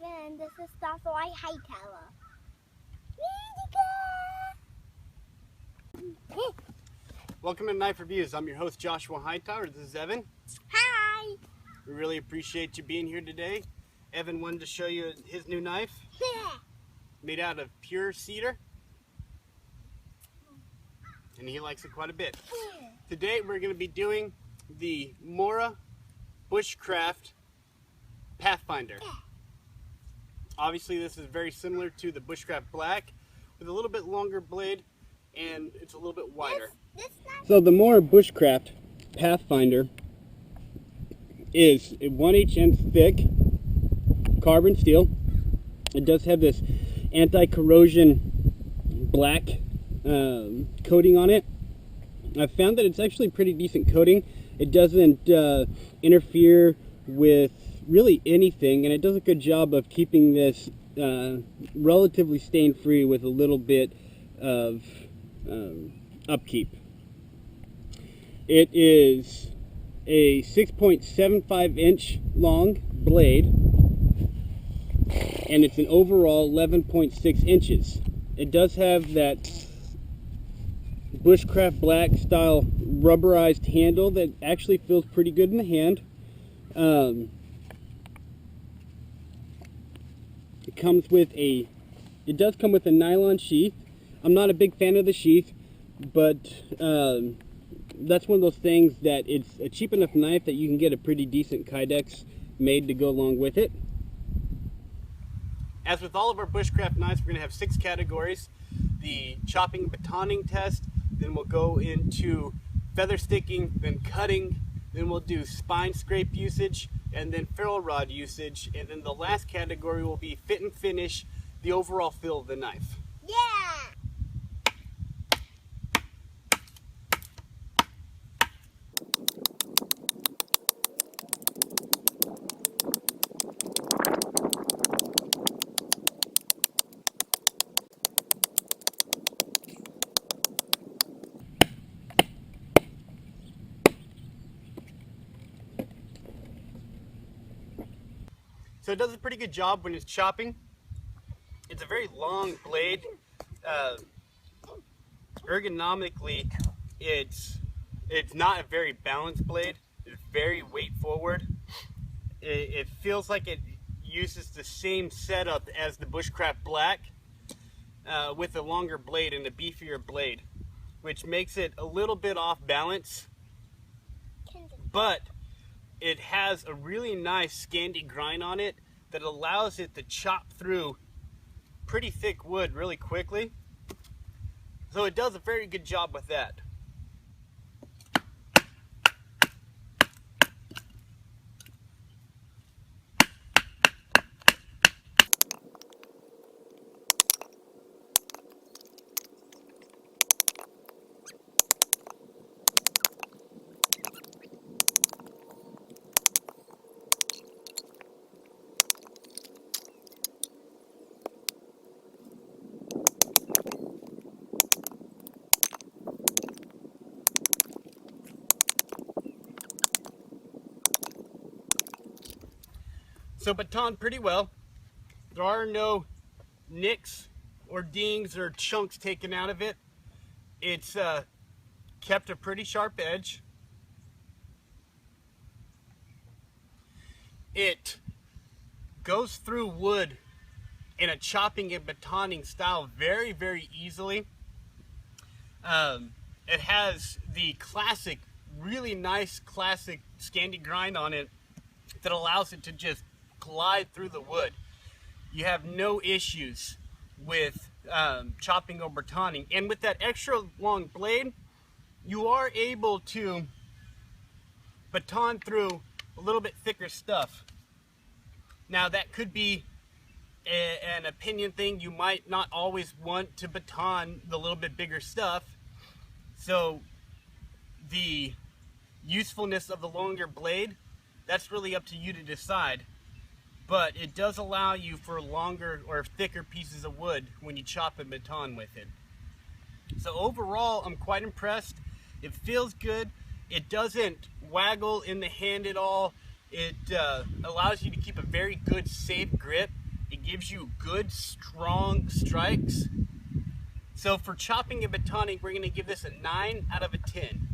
and this is Dr. Hightower. Welcome to Knife Reviews. I'm your host Joshua Hightower. This is Evan. Hi! We really appreciate you being here today. Evan wanted to show you his new knife. Made out of pure cedar. And he likes it quite a bit. Today we're going to be doing the Mora Bushcraft Pathfinder. Obviously this is very similar to the Bushcraft Black with a little bit longer blade and it's a little bit wider. So the Mora Bushcraft Pathfinder is a 1/8 inch thick carbon steel. It does have this anti-corrosion black coating on it. I've found that it's actually pretty decent coating. It doesn't interfere with really anything, and it does a good job of keeping this relatively stain free with a little bit of upkeep. It is a 6.75 inch long blade, and it's an overall 11.6 inches. It does have that Bushcraft Black style rubberized handle that actually feels pretty good in the hand. It does come with a nylon sheath. I'm not a big fan of the sheath, but that's one of those things that it's a cheap enough knife that you can get a pretty decent kydex made to go along with it. As with all of our bushcraft knives, we're going to have 6 categories. The chopping and batoning test, then we'll go into feather sticking, then cutting, then we'll do spine scrape usage, and then ferrule rod usage, and then the last category will be fit and finish, the overall feel of the knife. Yeah! So it does a pretty good job when it's chopping. It's a very long blade. Ergonomically, it's not a very balanced blade. It's very weight forward. It feels like it uses the same setup as the Bushcraft Black with a longer blade and a beefier blade, which makes it a little bit off balance, but it has a really nice Scandi grind on it that allows it to chop through pretty thick wood really quickly. So it does a very good job with that. So baton pretty well. There are no nicks or dings or chunks taken out of it. It's kept a pretty sharp edge. It goes through wood in a chopping and batoning style very, very easily. It has the classic, really nice classic Scandi grind on it that allows it to just glide through the wood. You have no issues with chopping or batoning, and with that extra long blade you are able to baton through a little bit thicker stuff. Now that could be an opinion thing. You might not always want to baton the little bit bigger stuff, so the usefulness of the longer blade, that's really up to you to decide. But it does allow you for longer or thicker pieces of wood when you chop and baton with it. So overall, I'm quite impressed. It feels good. It doesn't waggle in the hand at all. It allows you to keep a very good, safe grip gives you good, strong strikes. So for chopping and batoning, we're going to give this a 9 out of a 10.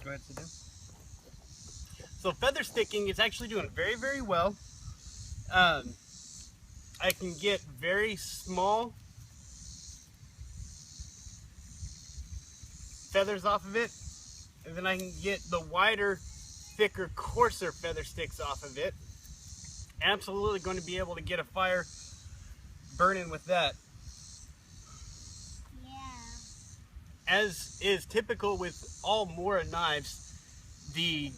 Go ahead, sit down. So feather sticking is actually doing very, very well. I can get very small feathers off of it, and then I can get the wider, thicker, coarser feather sticks off of it. Absolutely going to be able to get a fire burning with that. Yeah. As is typical with all Mora knives, the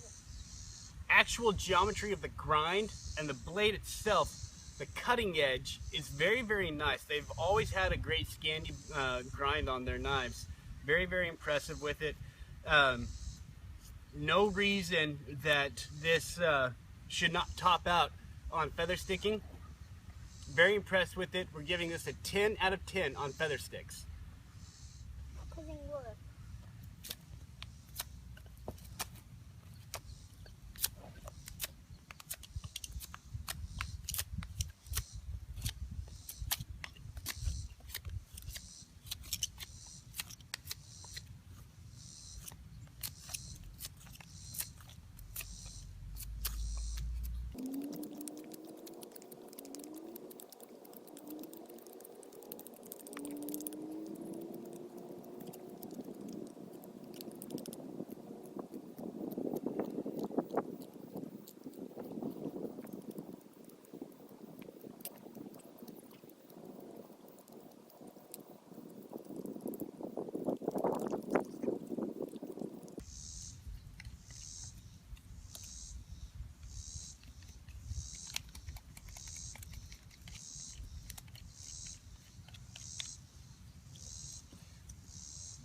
actual geometry of the grind and the blade itself, the cutting edge, is very, very nice. They've always had a great Scandi grind on their knives. Very, very impressive with it. No reason that this should not top out on feather sticking. Very impressed with it. We're giving this a 10 out of 10 on feather sticks. Cutting wood.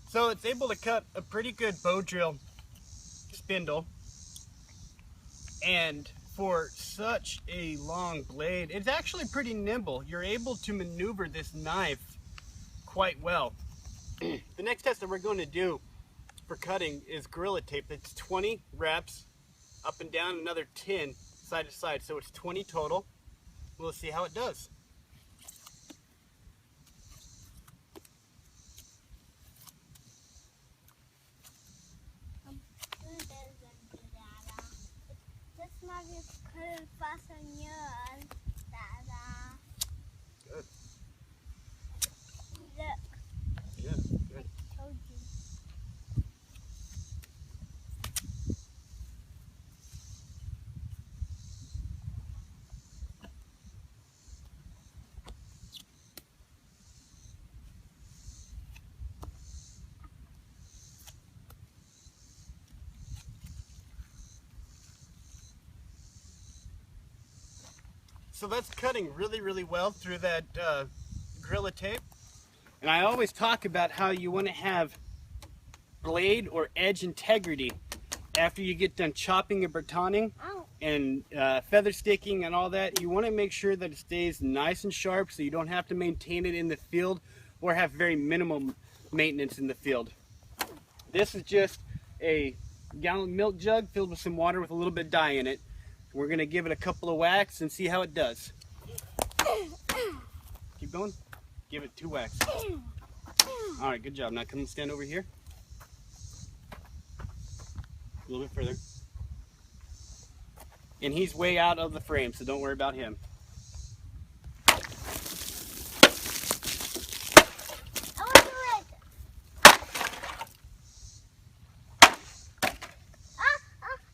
So it's able to cut a pretty good bow drill spindle, and for such a long blade, it's actually pretty nimble. You're able to maneuver this knife quite well. The next test that we're going to do for cutting is Gorilla Tape. It's 20 reps up and down, another 10 side to side, so it's 20 total. We'll see how it does. Good. Look, Yeah, good. I told you. So that's cutting really, really well through that Gorilla Tape. And I always talk about how you want to have blade or edge integrity after you get done chopping and batoning and feather sticking and all that. You want to make sure that it stays nice and sharp so you don't have to maintain it in the field or have very minimal maintenance in the field. This is just a gallon milk jug filled with some water with a little bit of dye in it. We're going to give it a couple of whacks and see how it does. Keep going. Give it 2 whacks. All right, good job. Now come and stand over here. A little bit further. And he's way out of the frame, so don't worry about him.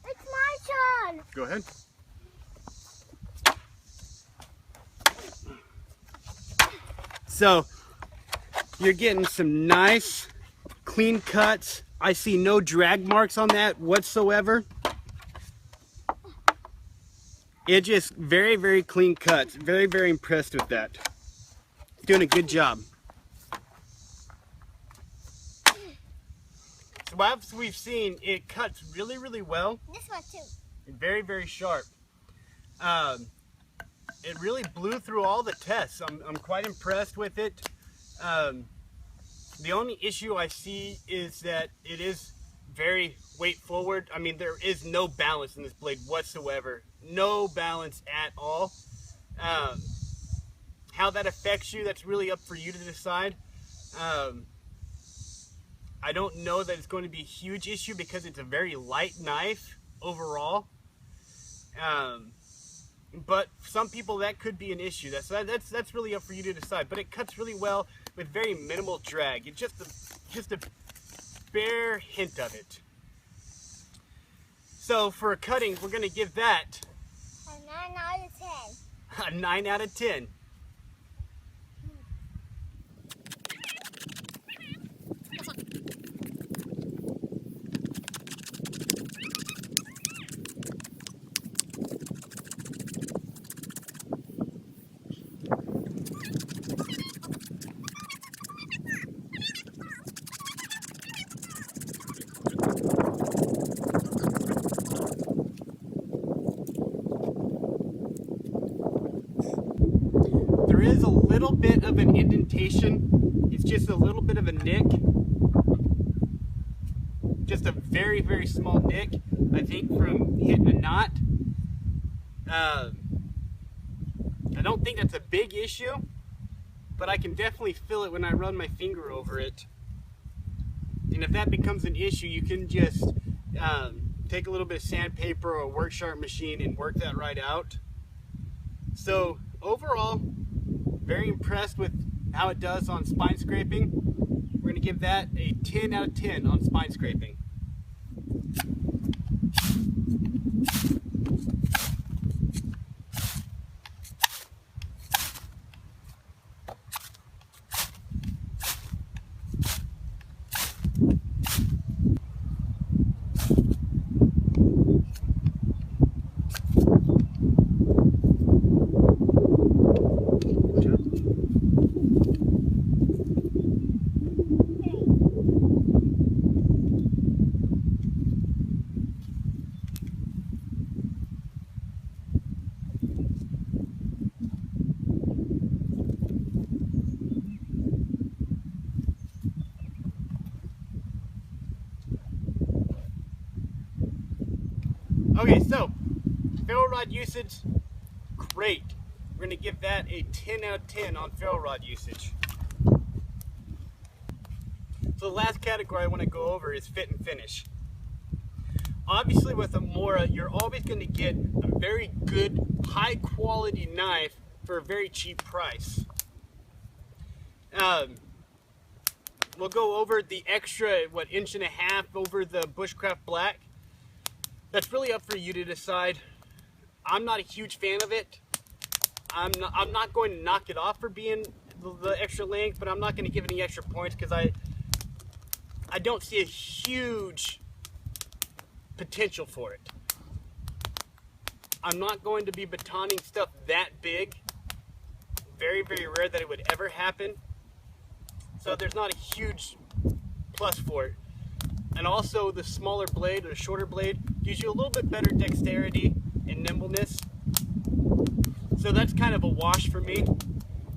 It's my turn. Go ahead. So you're getting some nice clean cuts. I see no drag marks on that whatsoever. It just very, very clean cuts. Very, very impressed with that. Doing a good job. So as we've seen, it cuts really, really well. This one too. Very, very sharp. It really blew through all the tests. I'm quite impressed with it. The only issue I see is that it is very weight forward. I mean, there is no balance in this blade whatsoever. No balance at all. How that affects you, that's really up for you to decide. I don't know that it's going to be a huge issue because it's a very light knife overall. But some people that could be an issue. That's really up for you to decide. But it cuts really well with very minimal drag. It's just a bare hint of it. So for cutting, we're going to give that A 9 out of 10. a 9 out of 10. There is a little bit of an indentation. It's just a little bit of a nick. Just a very, very small nick, I think, from hitting a knot. I don't think that's a big issue, but I can definitely feel it when I run my finger over it. And if that becomes an issue, you can just take a little bit of sandpaper or a work sharp machine and work that right out. So overall, very impressed with how it does on spine scraping. We're going to give that a 10 out of 10 on spine scraping. Okay, so ferro rod usage, great. We're going to give that a 10 out of 10 on ferro rod usage. So the last category I want to go over is fit and finish. Obviously with a Mora, you're always going to get a very good, high quality knife for a very cheap price. We'll go over the extra, inch and a half over the Bushcraft Black. That's really up for you to decide. I'm not a huge fan of it. I'm not going to knock it off for being the extra length, but I'm not going to give any extra points because I don't see a huge potential for it. I'm not going to be batoning stuff that big. Very, very rare that it would ever happen. So there's not a huge plus for it. And also the smaller blade or the shorter blade gives you a little bit better dexterity and nimbleness. So that's kind of a wash for me.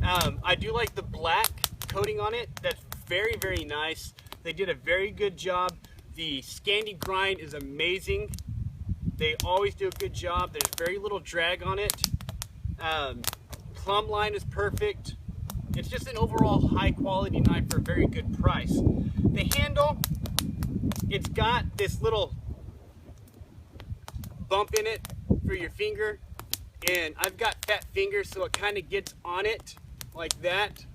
I do like the black coating on it. That's very, very nice. They did a very good job. The Scandi grind is amazing. They always do a good job. There's very little drag on it. Plumb line is perfect. It's just an overall high quality knife for a very good price. The handle, it's got this little bump in it for your finger, and I've got fat fingers, so it kind of gets on it like that.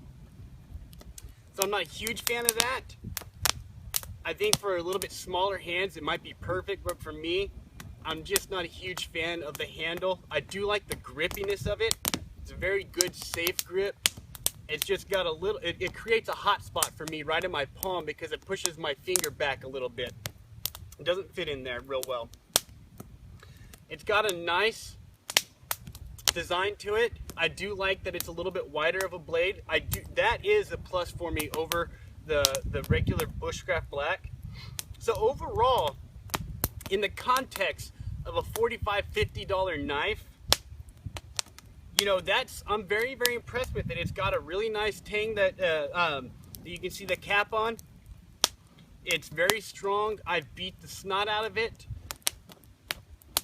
So I'm not a huge fan of that. I think for a little bit smaller hands it might be perfect, but for me, I'm just not a huge fan of the handle. I do like the grippiness of it. It's a very good, safe grip. It's just got a little, it creates a hot spot for me right in my palm because it pushes my finger back a little bit. It doesn't fit in there real well. It's got a nice design to it. I do like that it's a little bit wider of a blade. That is a plus for me over the regular Bushcraft Black. So overall, in the context of a $45, $50 knife, you know, I'm very, very impressed with it. It's got a really nice tang that you can see the cap on. It's very strong. I've beat the snot out of it.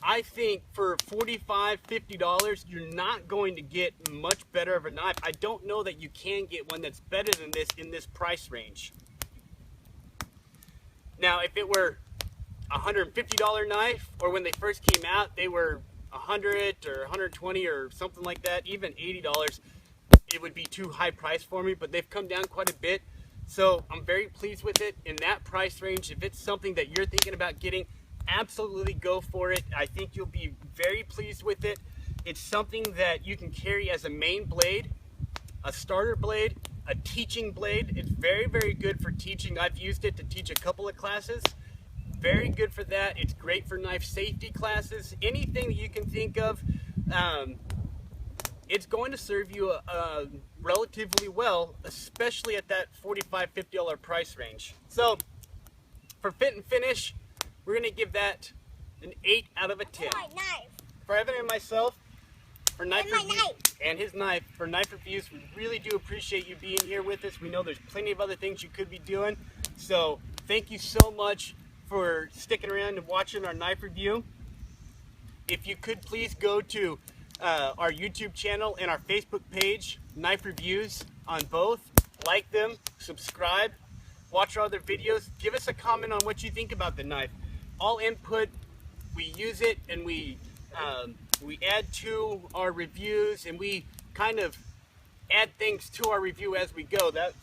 I think for $45, $50, you're not going to get much better of a knife. I don't know that you can get one that's better than this in this price range. Now, if it were a $150 knife, or when they first came out, they were $100 or $120 or something like that, even $80, it would be too high price for me, but they've come down quite a bit. So I'm very pleased with it in that price range. If it's something that you're thinking about getting, absolutely go for it. I think you'll be very pleased with it. It's something that you can carry as a main blade, a starter blade, a teaching blade. It's very, very good for teaching. I've used it to teach a couple of classes. Very good for that. It's great for knife safety classes. Anything that you can think of, it's going to serve you relatively well, especially at that $45, $50 price range. So for fit and finish, we're going to give that an 8 out of a 10. My knife. For Evan and myself, for knife And my reviews, and his knife, for knife reviews, we really do appreciate you being here with us. We know there's plenty of other things you could be doing. So thank you so much for sticking around and watching our knife review. If you could please go to our YouTube channel and our Facebook page, Knife Reviews, on both. Like them, subscribe, watch our other videos. Give us a comment on what you think about the knife. All input, we use it, and we add to our reviews, and we kind of add things to our review as we go. That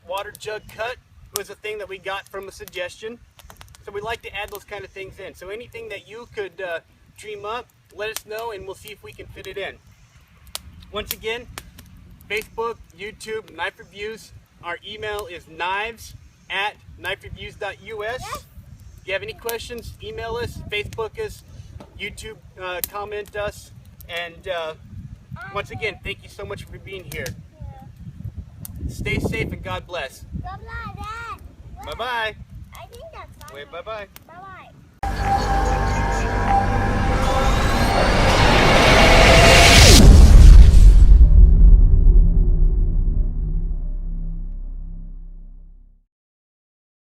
water jug cut was a thing that we got from a suggestion. So we like to add those kind of things in. So anything that you could dream up, let us know, and we'll see if we can fit it in. Once again, Facebook, YouTube, Knife Reviews. Our email is knives@knifereviews.us. Yes. If you have any questions, email us, Facebook us, YouTube, comment us. And once again, thank you so much for being here. Stay safe and God bless. Bye-bye, Dad. Bye-bye. I think that's fine. Wait, bye-bye. Bye-bye.